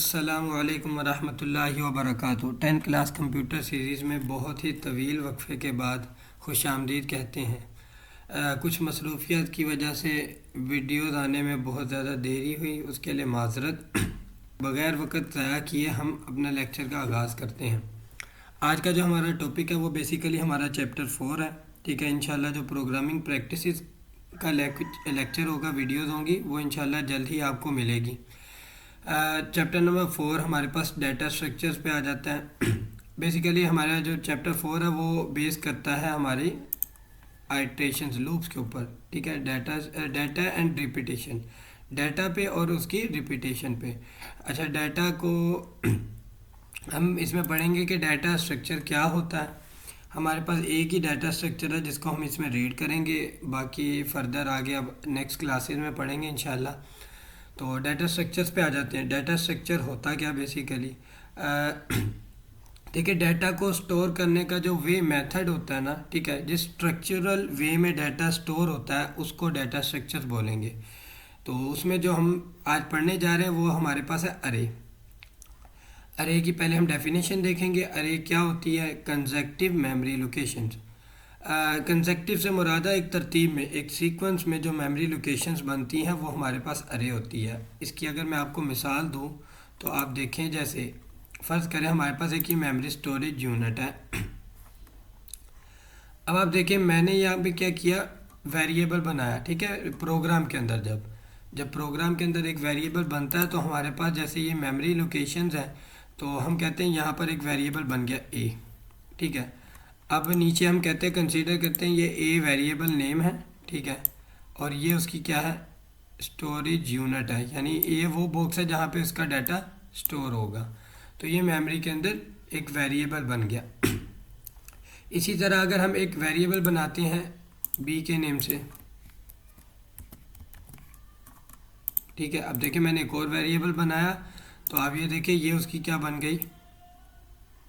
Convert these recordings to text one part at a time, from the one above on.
अस्सलामुअलैकुम वरहमतुल्लाहि वबरकातुहू। 10th class computer series में बहुत ही तवील वक्फे के बाद खुशामदीद कहते हैं। कुछ मसरूफियत की वजह से वीडियोज़ आने में बहुत ज़्यादा देरी हुई, उसके लिए माज़रत। बग़ैर वक़्त ज़ाया किए हम अपना लेक्चर का आगाज़ करते हैं। आज का जो हमारा टॉपिक है वो बेसिकली हमारा चैप्टर 4 है। ठीक है, इंशाल्लाह जो प्रोग्रामिंग प्रैक्टिसेस का लेक्चर होगा, वीडियोज़ होंगी, वो इंशाल्लाह जल्द ही आपको मिलेगी। चैप्टर नंबर 4 हमारे पास डाटा स्ट्रक्चर्स पे आ जाता है। बेसिकली हमारा जो चैप्टर 4 है वो बेस करता है हमारी आइट्रेशंस लूप्स के ऊपर। ठीक है, डाटा एंड रिपीटेशन, डाटा पे और उसकी रिपीटेशन पे। अच्छा, डाटा को हम इसमें पढ़ेंगे कि डाटा स्ट्रक्चर क्या होता है। हमारे पास एक ही डाटा स्ट्रक्चर है जिसको हम इसमें रीड करेंगे, बाकी फर्दर आगे अब नेक्स्ट क्लासेस में पढ़ेंगे इंशाल्लाह। तो डाटा स्ट्रक्चर्स पे आ जाते हैं। डाटा स्ट्रक्चर होता क्या बेसिकली, ठीक है, डाटा को स्टोर करने का जो वे मेथड होता है ना, ठीक है, जिस स्ट्रक्चरल वे में डाटा स्टोर होता है उसको डाटा स्ट्रक्चर्स बोलेंगे। तो उसमें जो हम आज पढ़ने जा रहे हैं वो हमारे पास है अरे। अरे की पहले हम डेफिनेशन देखेंगे। अरे क्या होती है? Consecutive memory locations. कंसेक्टिव से मुरादा एक तरतीब में, एक सीक्वेंस में जो मेमोरी लोकेशंस बनती हैं वो हमारे पास अरे होती है। इसकी अगर मैं आपको मिसाल दूं तो आप देखें, जैसे फ़र्ज़ करें हमारे पास एक ही मेमोरी स्टोरेज यूनिट है। अब आप देखें मैंने यहाँ पे क्या किया, वेरिएबल बनाया। ठीक है, प्रोग्राम के अंदर जब प्रोग्राम के अंदर एक वेरिएबल बनता है तो हमारे पास जैसे ये मेमोरी लोकेशंस हैं, तो हम कहते हैं यहाँ पर एक वेरिएबल बन गया ए। ठीक है, अब नीचे हम कहते हैं, कंसीडर करते हैं ये ए वेरिएबल नेम है। ठीक है, और ये उसकी क्या है, स्टोरेज यूनिट है, यानी ये वो बॉक्स है जहाँ पे उसका डाटा स्टोर होगा। तो ये मेमोरी के अंदर एक वेरिएबल बन गया। इसी तरह अगर हम एक वेरिएबल बनाते हैं बी के नेम से, ठीक है, अब देखिए मैंने एक और वेरिएबल बनाया, तो आप ये देखिए ये उसकी क्या बन गई,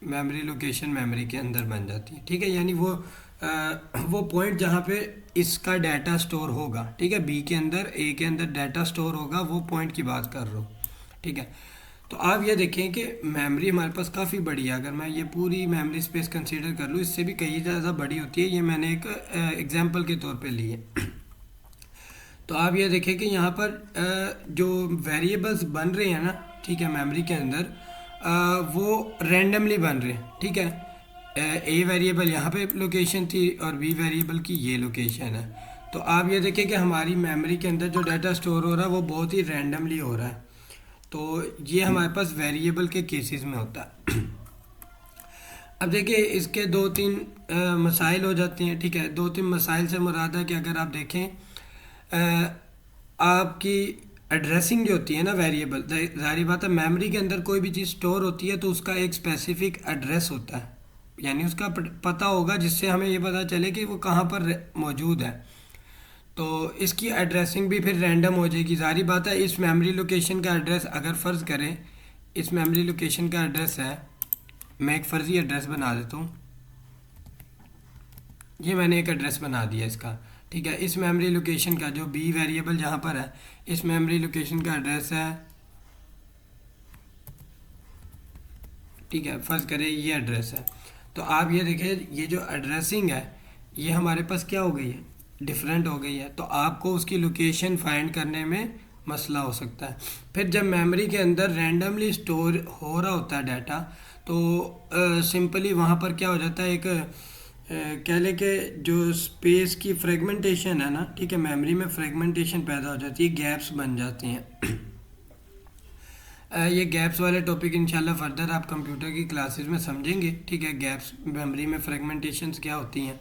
मेमोरी लोकेशन मेमोरी के अंदर बन जाती है। ठीक है, यानी वो पॉइंट जहाँ पे इसका डाटा स्टोर होगा, ठीक है, बी के अंदर ए के अंदर डाटा स्टोर होगा, वो पॉइंट की बात कर रहा हूँ। ठीक है, तो आप ये देखें कि मेमोरी हमारे पास काफ़ी बड़ी है। अगर मैं ये पूरी मेमोरी स्पेस कंसीडर कर लूँ, इससे भी कई ज़्यादा बड़ी होती है, ये मैंने एक एग्जाम्पल के तौर पर ली है। तो आप ये देखें कि यहाँ पर जो वेरिएबल्स बन रहे हैं ना, ठीक है, मेमोरी के अंदर वो रैंडमली बन रहे हैं। ठीक है, ए वेरिएबल यहाँ पे लोकेशन थी और बी वेरिएबल की ये लोकेशन है। तो आप ये देखें कि हमारी मेमोरी के अंदर जो डाटा स्टोर हो रहा है वो बहुत ही रैंडमली हो रहा है। तो ये हमारे पास वेरिएबल के केसेस में होता है। अब देखिए इसके दो तीन मसाइल हो जाते हैं। ठीक है, दो तीन मसाइल से मुराद है कि अगर आप देखें आपकी एड्रेसिंग जो होती है ना वेरिएबल, जाहिर बात है मेमोरी के अंदर कोई भी चीज़ स्टोर होती है तो उसका एक स्पेसिफिक एड्रेस होता है, यानी उसका पता होगा जिससे हमें ये पता चले कि वो कहाँ पर मौजूद है। तो इसकी एड्रेसिंग भी फिर रैंडम हो जाएगी। जाहिर बात है इस मेमोरी लोकेशन का एड्रेस, अगर फ़र्ज़ करें इस मेमोरी लोकेशन का एड्रेस है, मैं एक फ़र्ज़ी एड्रेस बना देता हूँ, ये मैंने एक एड्रेस बना दिया इसका। ठीक है, इस मेमोरी लोकेशन का जो बी वेरिएबल जहाँ पर है, इस मेमोरी लोकेशन का एड्रेस है, ठीक है, फ़र्ज़ करें ये एड्रेस है। तो आप ये देखें ये जो एड्रेसिंग है ये हमारे पास क्या हो गई है, डिफरेंट हो गई है। तो आपको उसकी लोकेशन फाइंड करने में मसला हो सकता है। फिर जब मेमोरी के अंदर रैंडमली स्टोर हो रहा होता है डाटा, तो सिंपली वहाँ पर क्या हो जाता है, एक कह लें कि जो स्पेस की फ्रेगमेंटेशन है ना, ठीक है, मेमोरी में फ्रेगमेंटेशन पैदा हो जाती है, गैप्स बन जाती हैं। ये गैप्स वाले टॉपिक इंशाल्लाह फर्दर आप कंप्यूटर की क्लासेस में समझेंगे। ठीक है, गैप्स मेमोरी में फ्रेगमेंटेशंस क्या होती हैं।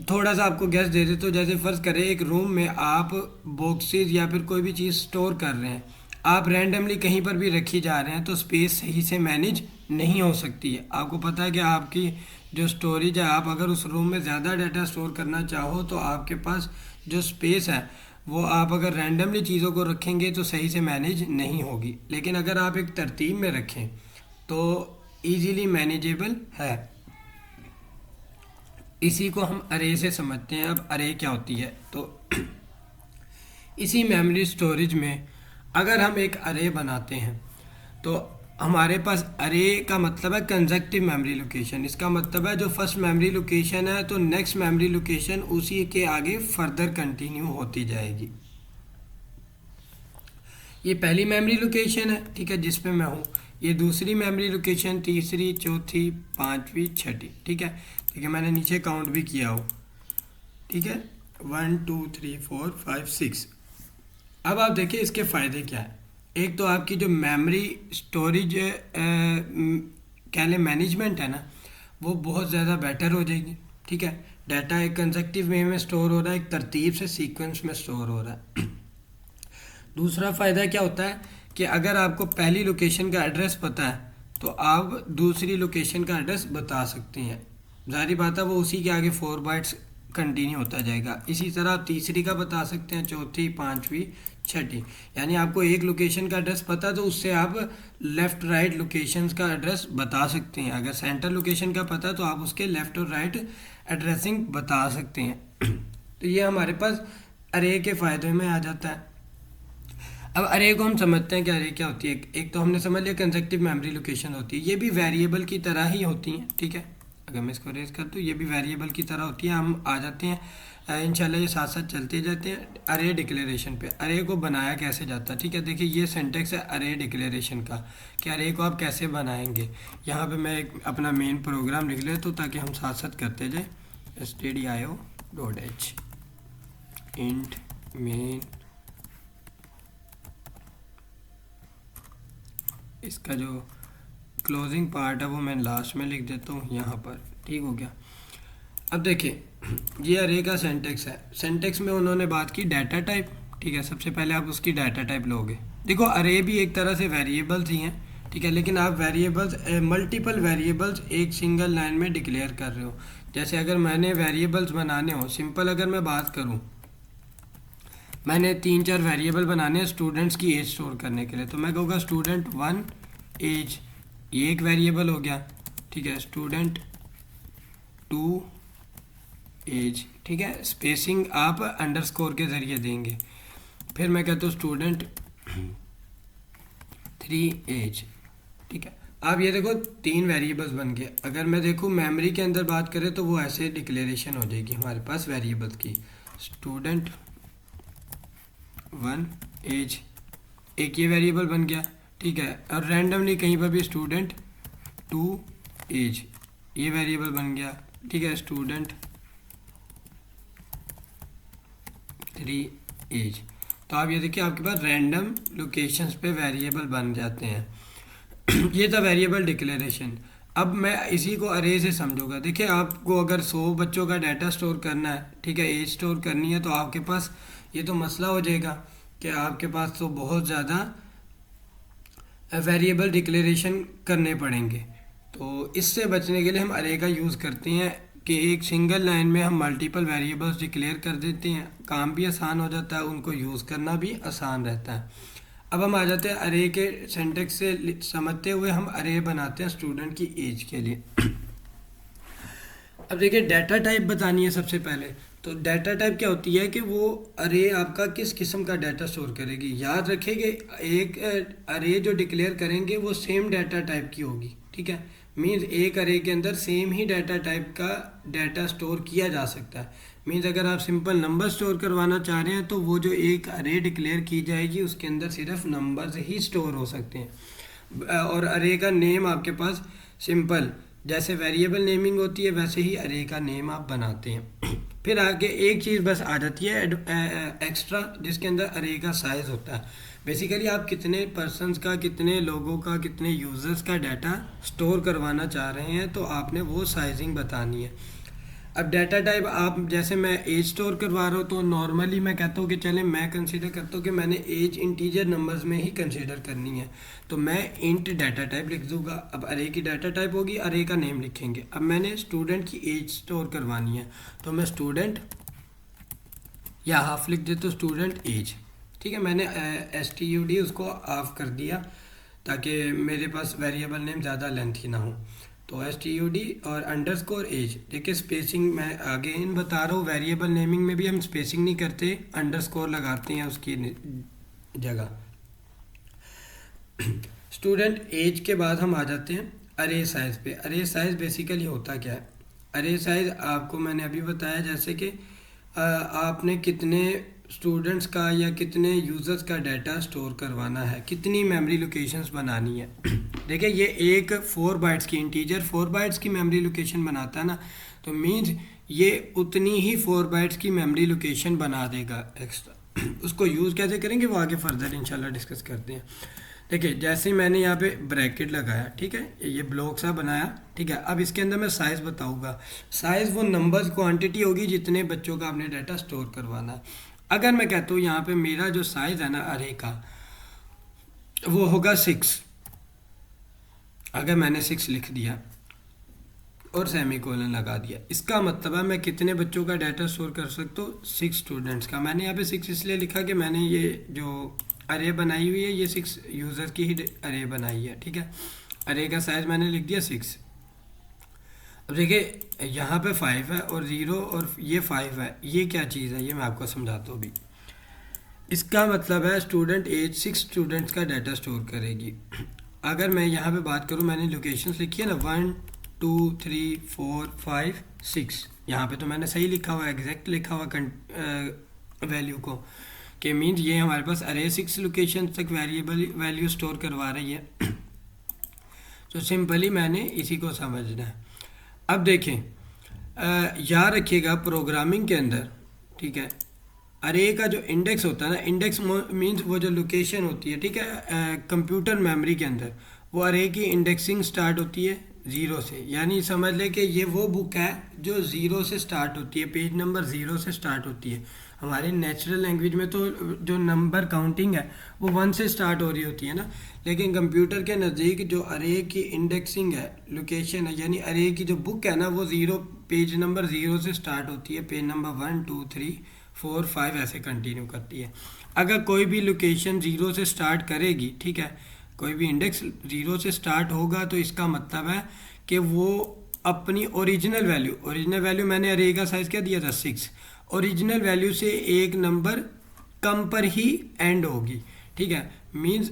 थोड़ा सा आपको गैस दे दे, तो जैसे फ़र्ज़ करें एक रूम में आप बॉक्सेस या फिर कोई भी चीज़ स्टोर कर रहे हैं, आप रैंडमली कहीं पर भी रखी जा रहे हैं तो स्पेस सही से मैनेज नहीं हो सकती है। आपको पता है कि आपकी जो स्टोरेज है, आप अगर उस रूम में ज़्यादा डाटा स्टोर करना चाहो तो आपके पास जो स्पेस है वो आप अगर रैंडमली चीज़ों को रखेंगे तो सही से मैनेज नहीं होगी। लेकिन अगर आप एक तरतीब में रखें तो ईजीली मैनेजेबल है। इसी को हम अरे से समझते हैं। अब अरे क्या होती है, तो इसी मेमोरी स्टोरेज में अगर हम एक अरे बनाते हैं तो हमारे पास अरे का मतलब है कंसेक्टिव मेमोरी लोकेशन। इसका मतलब है जो फर्स्ट मेमोरी लोकेशन है तो नेक्स्ट मेमोरी लोकेशन उसी के आगे फर्दर कंटिन्यू होती जाएगी। ये पहली मेमोरी लोकेशन है, ठीक है, जिस पे मैं हूँ। ये दूसरी मेमोरी लोकेशन, तीसरी, चौथी, पांचवी, छठी, ठीक है। ठीक है, मैंने नीचे काउंट भी किया हो, ठीक है, 1 2 3 4 5 6। अब आप देखिए इसके फ़ायदे क्या है। एक तो आपकी जो मेमोरी स्टोरेज कह लें मैनेजमेंट है ना, वो बहुत ज़्यादा बेटर हो जाएगी, ठीक है। डाटा एक कंसेक्टिव वे में स्टोर हो रहा है, एक तरतीब से सीक्वेंस में स्टोर हो रहा है। दूसरा फ़ायदा क्या होता है कि अगर आपको पहली लोकेशन का एड्रेस पता है तो आप दूसरी लोकेशन का एड्रेस बता सकते हैं। ज़ाहिर बात है वो उसी के आगे 4 बाइट्स कंटिन्यू होता जाएगा। इसी तरह आप तीसरी का बता सकते हैं, चौथी, पांचवी, छठी। यानी आपको एक लोकेशन का एड्रेस पता है तो उससे आप लेफ़्ट राइट लोकेशंस का एड्रेस बता सकते हैं। अगर सेंटर लोकेशन का पता है तो आप उसके लेफ़्ट और राइट एड्रेसिंग बता सकते हैं। तो ये हमारे पास अरे के फ़ायदे में आ जाता है। अब अरे को हम समझते हैं कि अरे क्या होती है। एक तो हमने समझ लिया कंसेक्टिव मेमोरी लोकेशन होती है, ये भी वेरिएबल की तरह ही होती हैं, ठीक है। अगर मैं इसको रेज कर दूँ ये भी वेरिएबल की तरह होती है। हम आ जाते हैं इंशाल्लाह, ये साथ साथ चलते जाते हैं अरे डिक्लेरेशन पे। अरे को बनाया कैसे जाता है, ठीक है। देखिए ये सिंटेक्स है अरे डिक्लेरेशन का कि अरे को आप कैसे बनाएंगे। यहाँ पे मैं एक अपना मेन प्रोग्राम लिख लेता हूँ ताकि हम साथ साथ करते जाए। stdio.h इंट मेन, इसका जो क्लोजिंग पार्ट है वो मैं लास्ट में लिख देता हूँ यहाँ पर, ठीक हो गया। अब देखिए ये अरे का सिंटेक्स है। सिंटेक्स में उन्होंने बात की डाटा टाइप, ठीक है। सबसे पहले आप उसकी डाटा टाइप लोगे। देखो अरे भी एक तरह से वेरिएबल्स ही हैं, ठीक है, लेकिन आप वेरिएबल्स मल्टीपल वेरिएबल्स एक सिंगल लाइन में डिक्लेयर कर रहे हो। जैसे अगर मैंने वेरिएबल्स बनाने हो, सिंपल अगर मैं बात करूँ, मैंने 3-4 वेरिएबल बनाने हैं स्टूडेंट्स की एज स्टोर करने के लिए, तो मैं कहूँगा स्टूडेंट 1 एज, ये एक वेरिएबल हो गया, ठीक है। स्टूडेंट 2 एज, ठीक है। स्पेसिंग आप अंडरस्कोर के ज़रिए देंगे। फिर मैं कहता हूँ स्टूडेंट 3 एज, ठीक है। अब ये देखो 3 वेरिएबल्स बन गए। अगर मैं देखूँ मेमोरी के अंदर बात करें तो वो ऐसे डिक्लेरेशन हो जाएगी हमारे पास वेरिएबल्स की। स्टूडेंट 1 एज, एक ये वेरिएबल बन गया, ठीक है। और रैंडमली कहीं पर भी स्टूडेंट 2 एज, ये वेरिएबल बन गया, ठीक है। Student 3 age. तो आप ये देखिए आपके पास रैंडम लोकेशंस पे वेरिएबल बन जाते हैं। ये था वेरिएबल डिक्लेरेशन। अब मैं इसी को अरे से समझूंगा। देखिए आपको अगर 100 बच्चों का डाटा स्टोर करना है, ठीक है, एज स्टोर करनी है, तो आपके पास ये तो मसला हो जाएगा कि आपके पास तो बहुत ज़्यादा वेरिएबल डिक्लेरेशन करने पड़ेंगे। तो इससे बचने के लिए हम अरे का यूज़ करते हैं कि एक सिंगल लाइन में हम मल्टीपल वेरिएबल्स डिक्लेयर कर देते हैं। काम भी आसान हो जाता है, उनको यूज़ करना भी आसान रहता है। अब हम आ जाते हैं अरे के सिंटेक्स से समझते हुए हम अरे बनाते हैं स्टूडेंट की एज के लिए। अब देखिए डाटा टाइप बतानी है सबसे पहले। तो डाटा टाइप क्या होती है कि वो अरे आपका किस किस्म का डाटा स्टोर करेगी। याद रखेंगे एक अरे जो डिक्लेयर करेंगे वो सेम डाटा टाइप की होगी, ठीक है। मीन्स एक अरे के अंदर सेम ही डाटा टाइप का डाटा स्टोर किया जा सकता है। मीन्स अगर आप सिंपल नंबर स्टोर करवाना चाह रहे हैं तो वो जो एक अरे डिक्लेयर की जाएगी उसके अंदर सिर्फ नंबर्स ही स्टोर हो सकते हैं। और अरे का नेम आपके पास सिंपल जैसे वेरिएबल नेमिंग होती है वैसे ही अरे का नेम आप बनाते हैं। फिर आगे एक चीज़ बस आ जाती है एक्स्ट्रा, जिसके अंदर अरे का साइज़ होता है। बेसिकली आप कितने पर्सन्स का, कितने लोगों का, कितने यूज़र्स का डाटा स्टोर करवाना चाह रहे हैं तो आपने वो साइजिंग बतानी है। अब डाटा टाइप आप जैसे मैं एज स्टोर करवा रहा हूँ तो नॉर्मली मैं कहता हूँ कि चले मैं कंसीडर करता हूँ कि मैंने एज इंटीजर नंबर्स में ही कंसीडर करनी है, तो मैं इंट डाटा टाइप लिख दूँगा। अब अरे की डाटा टाइप होगी, अरे का नेम लिखेंगे। अब मैंने स्टूडेंट की एज स्टोर करवानी है तो मैं स्टूडेंट या हाफ लिख देता हूँ स्टूडेंट एज, ठीक है। मैंने std उसको ऑफ कर दिया ताकि मेरे पास वेरिएबल नेम ज़्यादा लेंथी ना हो। तो std और अंडरस्कोर एज। देखिए स्पेसिंग मैं आगे इन बता रहा हूँ, वेरिएबल नेमिंग में भी हम स्पेसिंग नहीं करते, अंडरस्कोर लगाते हैं उसकी जगह। स्टूडेंट एज के बाद हम आ जाते हैं अरे साइज़ पे। अरे साइज़ बेसिकली होता क्या है? अरे साइज़ आपको मैंने अभी बताया, जैसे कि आपने कितने स्टूडेंट्स का या कितने यूज़र्स का डाटा स्टोर करवाना है, कितनी मेमोरी लोकेशंस बनानी है। देखिए ये एक 4 बाइट्स की इंटीजर 4 बाइट्स की मेमोरी लोकेशन बनाता है ना, तो मीन्स ये उतनी ही 4 बाइट्स की मेमोरी लोकेशन बना देगा एक्स्ट्रा। उसको यूज़ कैसे करेंगे वो आगे फर्दर इंशाल्लाह डिस्कस करते हैं। देखिए जैसे ही मैंने यहाँ पे ब्रैकेट लगाया, ठीक है, ये ब्लॉक सा बनाया, ठीक है। अब इसके अंदर मैं साइज़ बताऊंगा। साइज़ वो नंबर्स क्वांटिटी होगी जितने बच्चों का आपने डाटा स्टोर करवाना है। अगर मैं कहता हूँ यहाँ पे मेरा जो साइज़ है ना अरे का, वो होगा 6। अगर मैंने 6 लिख दिया और सेमीकोलन लगा दिया, इसका मतलब है मैं कितने बच्चों का डाटा स्टोर कर सकता हूँ? 6 स्टूडेंट्स का। मैंने यहाँ पे 6 इसलिए लिखा कि मैंने ये जो अरे बनाई हुई है ये 6 यूज़र की ही अरे बनाई है, ठीक है। अरे का साइज़ मैंने लिख दिया 6। अब देखिए यहाँ पे 5 है और 0 और ये 5 है, ये क्या चीज़ है ये मैं आपको समझाता हूँ अभी। इसका मतलब है स्टूडेंट एज 6 स्टूडेंट्स का डाटा स्टोर करेगी। अगर मैं यहाँ पे बात करूँ, मैंने लोकेशंस लिखी है ना 1 2 3 4 5 6, यहाँ पे तो मैंने सही लिखा हुआ, एग्जैक्ट लिखा हुआ वैल्यू को, कि मीन्स ये हमारे पास अरे 6 लोकेशन तक वेरिएबल वैल्यू स्टोर करवा रही है। तो सिंपली मैंने इसी को समझना है। अब देखें, याद रखिएगा प्रोग्रामिंग के अंदर, ठीक है, अरे का जो इंडेक्स होता है ना, इंडेक्स मीन्स वो जो लोकेशन होती है, ठीक है, कंप्यूटर मेमोरी के अंदर वो अरे की इंडेक्सिंग स्टार्ट होती है 0 से। यानी समझ ले कि ये वो बुक है जो 0 से स्टार्ट होती है, पेज नंबर 0 से स्टार्ट होती है। हमारी नेचुरल लैंग्वेज में तो जो नंबर काउंटिंग है वो 1 से स्टार्ट हो रही होती है ना, लेकिन कंप्यूटर के नज़दीक जो अरे की इंडेक्सिंग है, लोकेशन है, यानी अरे की जो बुक है ना वो 0 पेज नंबर 0 से स्टार्ट होती है, पेज नंबर 1 2 3 4 5 ऐसे कंटिन्यू करती है। अगर कोई भी लोकेशन 0 से स्टार्ट करेगी, ठीक है, कोई भी इंडेक्स 0 से स्टार्ट होगा, तो इसका मतलब है कि वो अपनी ओरिजिनल वैल्यू मैंने अरे का साइज़ क्या दिया था 6, ओरिजिनल वैल्यू से एक नंबर कम पर ही एंड होगी, ठीक है। मींस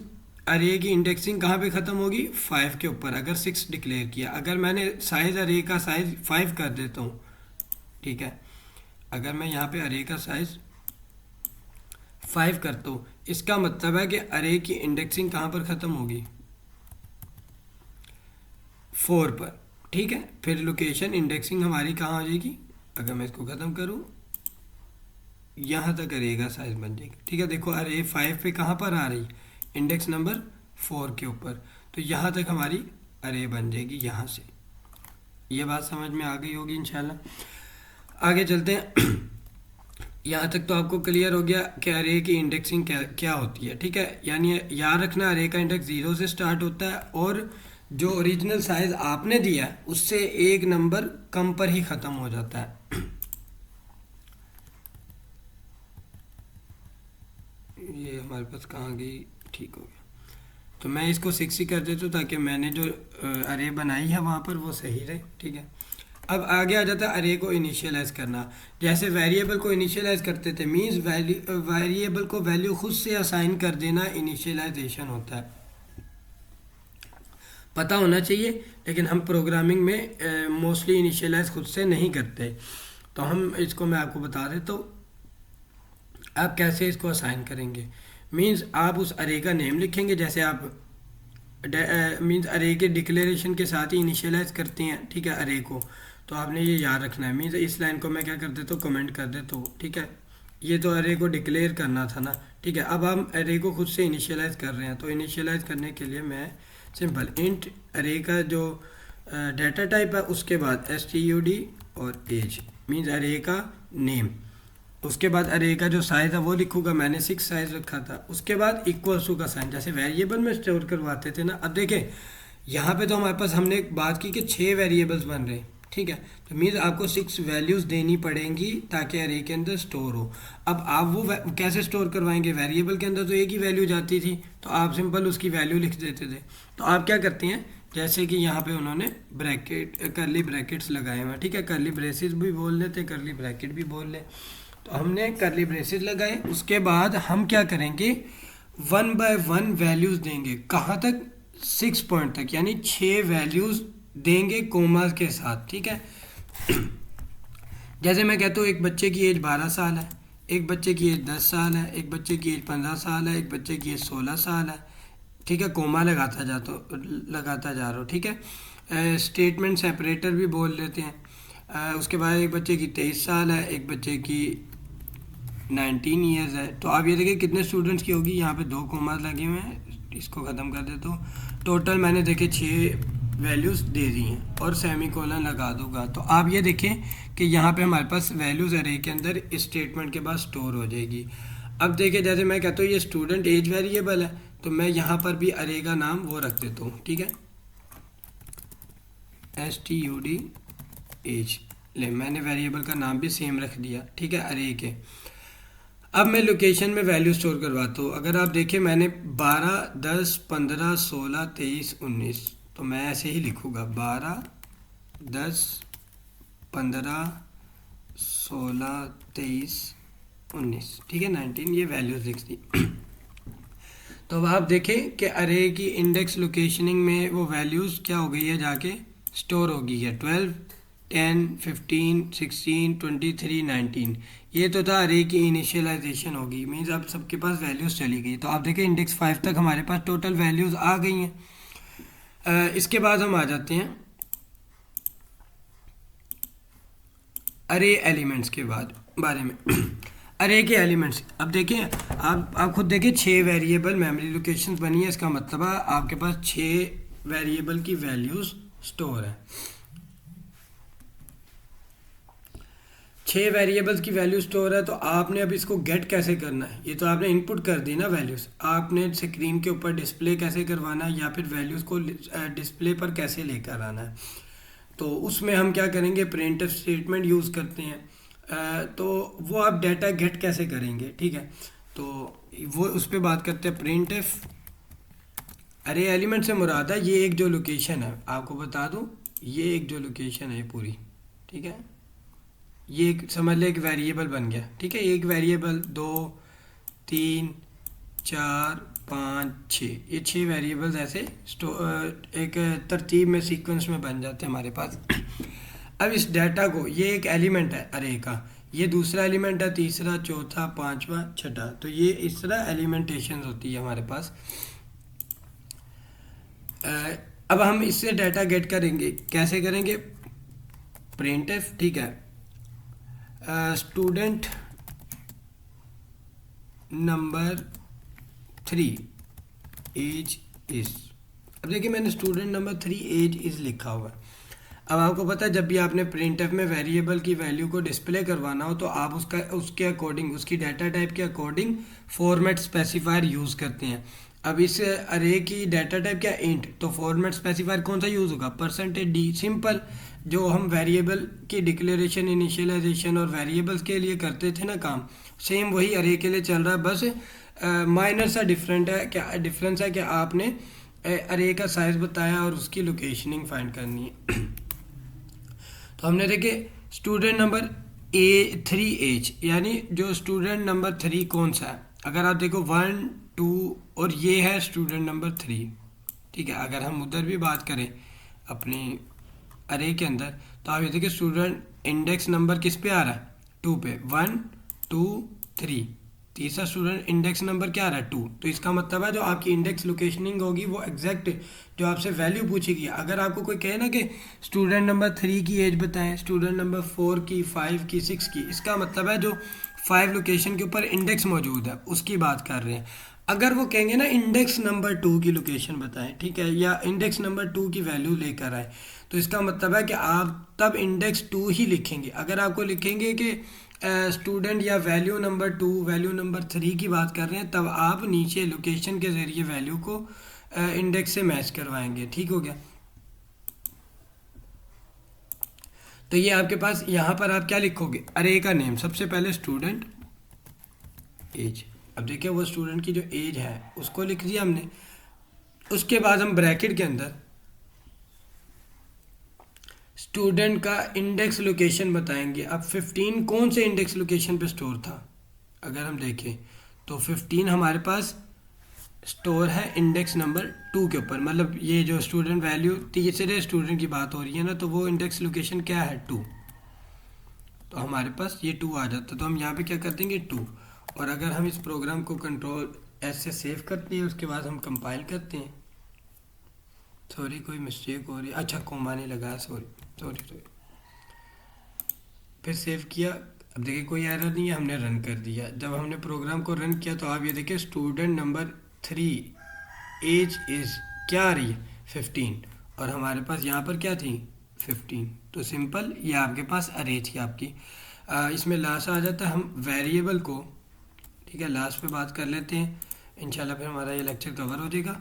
अरे की इंडेक्सिंग कहाँ पे ख़त्म होगी? 5 के ऊपर, अगर 6 डिक्लेयर किया। अगर मैंने साइज़ अरे का साइज़ 5 कर देता हूँ, ठीक है, अगर मैं यहाँ पे अरे का साइज़ 5 करता हूँ, इसका मतलब है कि अरे की इंडेक्सिंग कहाँ पर ख़त्म होगी? 4 पर, ठीक है। फिर लोकेशन इंडेक्सिंग हमारी कहाँ हो जाएगी? अगर मैं इसको ख़त्म करूँ, यहाँ तक अरे का साइज़ बन जाएगा, ठीक है। देखो अरे 5 पे कहाँ पर आ रही? इंडेक्स नंबर 4 के ऊपर, तो यहाँ तक हमारी अरे बन जाएगी यहाँ से। ये बात समझ में आ गई होगी इंशाल्लाह। आगे चलते हैं। यहाँ तक तो आपको क्लियर हो गया कि अरे की इंडेक्सिंग क्या होती है, ठीक है। यानी याद रखना अरे का इंडेक्स 0 से स्टार्ट होता है और जो ओरिजिनल साइज़ आपने दिया है उससे एक नंबर कम पर ही ख़त्म हो जाता है। ये हमारे पास कहाँ गई? ठीक हो गया। तो मैं इसको 6 ही कर देता हूँ ताकि मैंने जो अरे बनाई है वहाँ पर वो सही रहे, ठीक है। अब आगे आ जाता है अरे को इनिशियलाइज करना। जैसे वेरिएबल को इनिशियलाइज करते थे, मींस वेरिएबल को वैल्यू खुद से असाइन कर देना इनिशियलाइजेशन होता है। पता होना चाहिए, लेकिन हम प्रोग्रामिंग में मोस्टली इनिशियलाइज खुद से नहीं करते। तो हम इसको मैं आपको बता देता हूँ आप कैसे इसको असाइन करेंगे। मींस आप उस अरे का नेम लिखेंगे, जैसे आप मींस अरे के डिक्लेरेशन के साथ ही इनिशियलाइज करते हैं, ठीक है, अरे को। तो आपने ये याद रखना है। मींस इस लाइन को मैं क्या कर देता हूँ, कमेंट कर देता हूँ, ठीक है। ये तो अरे को डिक्लेयर करना था ना, ठीक है। अब हम अरे को खुद से इनिशियलाइज कर रहे हैं, तो इनिशियलाइज करने के लिए मैं सिंपल इंट अरे का जो डाटा टाइप है उसके बाद std और एज मींस अरे का नेम, उसके बाद अरे का जो साइज़ है वो लिखूंगा, मैंने 6 साइज़ रखा था। उसके बाद इक्वल टू का साइन, जैसे वेरिएबल में स्टोर करवाते थे ना। अब देखें यहाँ पे तो हमारे पास हमने एक बात की कि 6 वेरिएबल्स बन रहे हैं, ठीक है। तो मीन्स आपको 6 वैल्यूज़ देनी पड़ेंगी ताकि अरे के अंदर स्टोर हो। अब आप वो कैसे स्टोर करवाएंगे? वेरिएबल के अंदर तो एक ही वैल्यू जाती थी, तो आप सिंपल उसकी वैल्यू लिख देते थे। तो आप क्या करते हैं, जैसे कि यहाँ पे उन्होंने ब्रैकेट करली ब्रैकेट्स लगाए हुए हैं, ठीक है, करली ब्रेसेस भी बोल लेते, करली ब्रैकेट भी बोल लें। तो हमने करली ब्रेसेस लगाए, उसके बाद हम क्या करेंगे, 1/1 वैल्यूज़ देंगे। कहाँ तक? 6 पॉइंट तक, यानी 6 वैल्यूज़ देंगे कोमास के साथ, ठीक है। जैसे मैं कहता हूँ एक बच्चे की एज 12 साल है, एक बच्चे की एज 10 साल है, एक बच्चे की एज 15 साल है, एक बच्चे की एज 16 साल है, ठीक है। कोमा लगाता जा रहा हूँ, ठीक है। स्टेटमेंट सेपरेटर भी बोल लेते हैं। उसके बाद एक बच्चे की 23 साल है, एक बच्चे की 19 ईयर्स है। तो आप ये देखिए कितने स्टूडेंट्स की होगी, यहाँ पे 2 कोमास लगे हुए हैं, इसको ख़त्म कर देता हूँ। टोटल मैंने देखे 6 वैल्यूज़ दे दी हैं और सेमी कोलन लगा दूंगा। तो आप ये देखें कि यहाँ पे हमारे पास वैल्यूज़ अरे के अंदर इस स्टेटमेंट के बाद स्टोर हो जाएगी। अब देखिए जैसे मैं कहता हूँ ये स्टूडेंट एज वेरिएबल है, तो मैं यहाँ पर भी अरे का नाम वो रख देता हूँ, ठीक है, STUD एज। ले मैंने वेरिएबल का नाम भी सेम रख दिया, ठीक है, अरे के। अब मैं लोकेशन में वैल्यू स्टोर करवाता हूँ। अगर आप देखें मैंने 12, 10, 15, 16, 23, 19, तो मैं ऐसे ही लिखूँगा 12, 10, 15, 16, 23, 19, ठीक है, 19, ये वैल्यूज लिख दी। तो अब आप देखें कि अरे की इंडेक्स लोकेशनिंग में वो वैल्यूज़ क्या हो गई है, जाके स्टोर हो गई है। 12, 10, 15, 16, 23, 19, ये तो था अरे की इनिशियलाइजेशन होगी, मीन्स अब सबके पास वैल्यूज़ चली गई। तो आप देखें इंडेक्स 5 तक हमारे पास टोटल वैल्यूज़ आ गई हैं। इसके बाद हम आ जाते हैं अरे एलिमेंट्स के बारे में। अरे के एलिमेंट्स, अब देखिए आप खुद देखिए 6 वेरिएबल मेमोरी लोकेशंस बनी है, इसका मतलब है आपके पास 6 वेरिएबल की वैल्यूज़ स्टोर है। 6 वेरिएबल्स की वैल्यू स्टोर है, तो आपने अब इसको गेट कैसे करना है? ये तो आपने इनपुट कर दी ना वैल्यूज़, आपने स्क्रीन के ऊपर डिस्प्ले कैसे करवाना है या फिर वैल्यूज़ को डिस्प्ले पर कैसे लेकर आना है, तो उसमें हम क्या करेंगे, प्रिंटफ स्टेटमेंट यूज़ करते हैं। तो वो आप डाटा गेट कैसे करेंगे, ठीक है, तो वो उस पर बात करते हैं। प्रिंटफ अरे एलिमेंट से मुराद है ये एक जो लोकेशन है, आपको बता दूं, ये एक जो लोकेशन है पूरी, ठीक है, ये एक समझ ले एक वेरिएबल बन गया, ठीक है। एक वेरिएबल 2, 3, 4, 5, 6, ये 6 वेरिएबल्स ऐसे एक तरतीब में सीक्वेंस में बन जाते हैं हमारे पास। अब इस डाटा को, ये एक एलिमेंट है अरे का, ये दूसरा एलिमेंट है, तीसरा, चौथा, पांचवा, छठा, तो ये इस तरह एलिमेंटेशन होती है हमारे पास। अब हम इससे डाटा गेट करेंगे, कैसे करेंगे? प्रिंटफ, ठीक है, स्टूडेंट नंबर 3 एज इज। अब देखिए मैंने स्टूडेंट नंबर 3 एज इज लिखा हुआ है। अब आपको पता है जब भी आपने प्रिंटफ में वेरिएबल की वैल्यू को डिस्प्ले करवाना हो, तो आप उसके अकॉर्डिंग, उसकी डाटा टाइप के अकॉर्डिंग फॉर्मेट स्पेसिफायर यूज़ करते हैं। अब इस अरे की डाटा टाइप क्या, इंट, तो फॉर्मेट स्पेसिफायर कौन सा यूज़ होगा? %d, सिंपल, जो हम वेरिएबल की डिक्लेरेशन, इनिशियलाइजेशन और वेरिएबल्स के लिए करते थे ना काम, सेम वही अरे के लिए चल रहा है। बस माइनर सा डिफरेंस है कि आपने अरे का साइज़ बताया और उसकी लोकेशनिंग फाइंड करनी है। तो हमने देखे स्टूडेंट नंबर 3 एज, यानी जो स्टूडेंट नंबर 3 कौन सा है? अगर आप देखो 1, 2 और ये है स्टूडेंट नंबर 3, ठीक है। अगर हम उधर भी बात करें अपनी अरे के अंदर, तो आप ये देखिए स्टूडेंट इंडेक्स नंबर किस पे आ रहा है? 2 पे, 1, 2, 3। तीसरा स्टूडेंट इंडेक्स नंबर क्या आ रहा है? 2। तो इसका मतलब है जो आपकी इंडेक्स लोकेशनिंग होगी वो एग्जैक्ट जो आपसे वैल्यू पूछेगी। अगर आपको कोई कहे ना कि स्टूडेंट नंबर 3 की एज बताएं, स्टूडेंट नंबर 4 की, 5 की, 6 की, इसका मतलब है जो 5 लोकेशन के ऊपर इंडेक्स मौजूद है उसकी बात कर रहे हैं। अगर वो कहेंगे ना इंडेक्स नंबर 2 की लोकेशन बताएं, ठीक है, या इंडेक्स नंबर 2 की वैल्यू लेकर आए, तो इसका मतलब है कि आप तब इंडेक्स 2 ही लिखेंगे। अगर आपको लिखेंगे कि स्टूडेंट या वैल्यू नंबर 2, वैल्यू नंबर 3 की बात कर रहे हैं, तब आप नीचे लोकेशन के ज़रिए वैल्यू को इंडेक्स से मैच करवाएंगे, ठीक हो गया। तो ये आपके पास यहाँ पर आप क्या लिखोगे? अरे का नेम, सबसे पहले स्टूडेंट एज। अब देखिए वो स्टूडेंट की जो एज है उसको लिख दिया हमने। उसके बाद हम ब्रैकेट के अंदर स्टूडेंट का इंडेक्स लोकेशन बताएंगे। अब 15 कौन से इंडेक्स लोकेशन पे स्टोर था? अगर हम देखें तो 15 हमारे पास स्टोर है इंडेक्स नंबर 2 के ऊपर, मतलब ये जो स्टूडेंट वैल्यू तीसरे स्टूडेंट की बात हो रही है ना, तो वो इंडेक्स लोकेशन क्या है 2। तो हमारे पास ये 2 आ जाता है, तो हम यहाँ पे क्या कर देंगे 2। और अगर हम इस प्रोग्राम को कंट्रोल एस से सेव करते हैं, उसके बाद हम कंपाइल करते हैं। सॉरी कोई मिस्टेक हो रही है, अच्छा कोमा नहीं लगा, सॉरी सॉरी सॉरी। फिर सेव किया, अब देखिए कोई एरर नहीं है, हमने रन कर दिया। जब हमने प्रोग्राम को रन किया तो आप ये देखिए स्टूडेंट नंबर 3 एज इज़ क्या आ रही है 15, और हमारे पास यहाँ पर क्या थी 15। तो सिंपल ये आपके पास अरे थी आपकी। इसमें लास्ट आ जाता है हम वेरिएबल को, ठीक है, लास्ट पे बात कर लेते हैं, इंशाल्लाह फिर हमारा ये लेक्चर कवर हो जाएगा।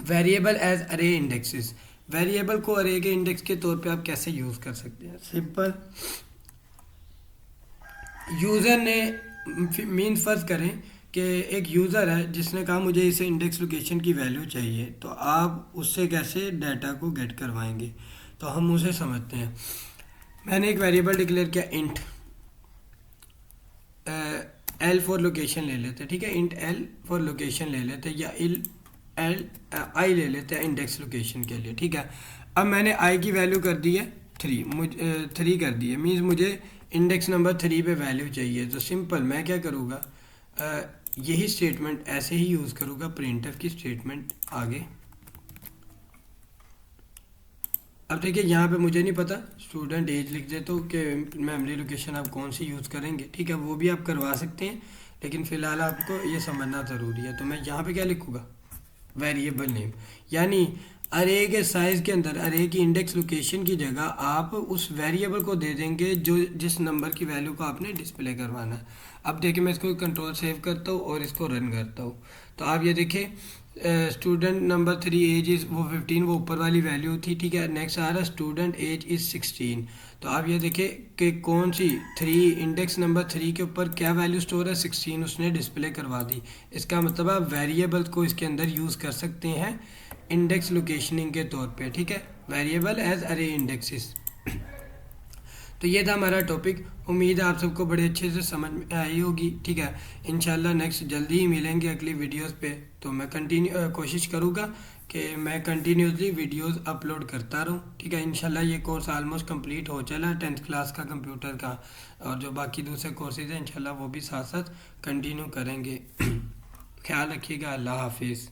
वेरिएबल एज अरे इंडेक्सेस, वेरिएबल को अरे के इंडेक्स के तौर पे आप कैसे यूज़ कर सकते हैं। सिंपल, यूज़र ने मीन फ़र्ज़ करें कि एक यूज़र है जिसने कहा मुझे इसे इंडेक्स लोकेशन की वैल्यू चाहिए, तो आप उससे कैसे डाटा को गेट करवाएंगे, तो हम उसे समझते हैं। मैंने एक वेरिएबल डिक्लेयर किया इंट एल फॉर लोकेशन ले लेते हैं, ठीक है, इंट एल फॉर लोकेशन ले लेते हैं, या एल आई ले लेते हैं इंडेक्स लोकेशन के लिए, ठीक है। अब मैंने आई की वैल्यू कर दी है 3, मुझे 3 कर दी है, मीन्स मुझे इंडेक्स नंबर 3 पे वैल्यू चाहिए। तो सिंपल मैं क्या करूँगा, यही स्टेटमेंट ऐसे ही यूज़ करूँगा, प्रिंटफ की स्टेटमेंट आगे। अब देखिए यहाँ पे मुझे नहीं पता, स्टूडेंट एज लिख दे तो कि मेमोरी लोकेशन आप कौन सी यूज़ करेंगे, ठीक है, वो भी आप करवा सकते हैं, लेकिन फ़िलहाल आपको ये समझना ज़रूरी है। तो मैं यहाँ पे क्या लिखूँगा, वेरिएबल नेम, यानी अरे के साइज़ के अंदर अरे की इंडेक्स लोकेशन की जगह आप उस वेरिएबल को दे देंगे जो जिस नंबर की वैल्यू को आपने डिस्प्ले करवाना है। अब देखिए मैं इसको कंट्रोल सेव करता हूँ और इसको रन करता हूँ, तो आप ये देखिए स्टूडेंट नंबर 3 एज इज़ वो 15, वो ऊपर वाली वैल्यू थी, ठीक है। नेक्स्ट आ रहा है स्टूडेंट एज इज़ 16, तो आप ये देखिए कि कौन सी 3 इंडेक्स नंबर 3 के ऊपर क्या वैल्यू स्टोर है 16, उसने डिस्प्ले करवा दी। इसका मतलब आप वेरिएबल को इसके अंदर यूज़ कर सकते हैं इंडेक्स लोकेशनिंग के तौर पे, ठीक है, वेरिएबल एज अरे इंडेक्सेस। तो ये था हमारा टॉपिक, उम्मीद है आप सबको बड़े अच्छे से समझ में आई होगी, ठीक है। इंशाल्लाह नेक्स्ट जल्दी ही मिलेंगे अगली वीडियोस पे। तो मैं कोशिश करूँगा कि मैं कंटिन्यूसली वीडियोस अपलोड करता रहूँ, ठीक है। इंशाल्लाह ये कोर्स ऑलमोस्ट कंप्लीट हो चला 10th क्लास का कंप्यूटर का, और जो बाकी दूसरे कोर्सेज हैं इंशाल्लाह वो भी साथ साथ कंटिन्यू करेंगे। ख्याल रखिएगा, अल्लाह हाफिज़।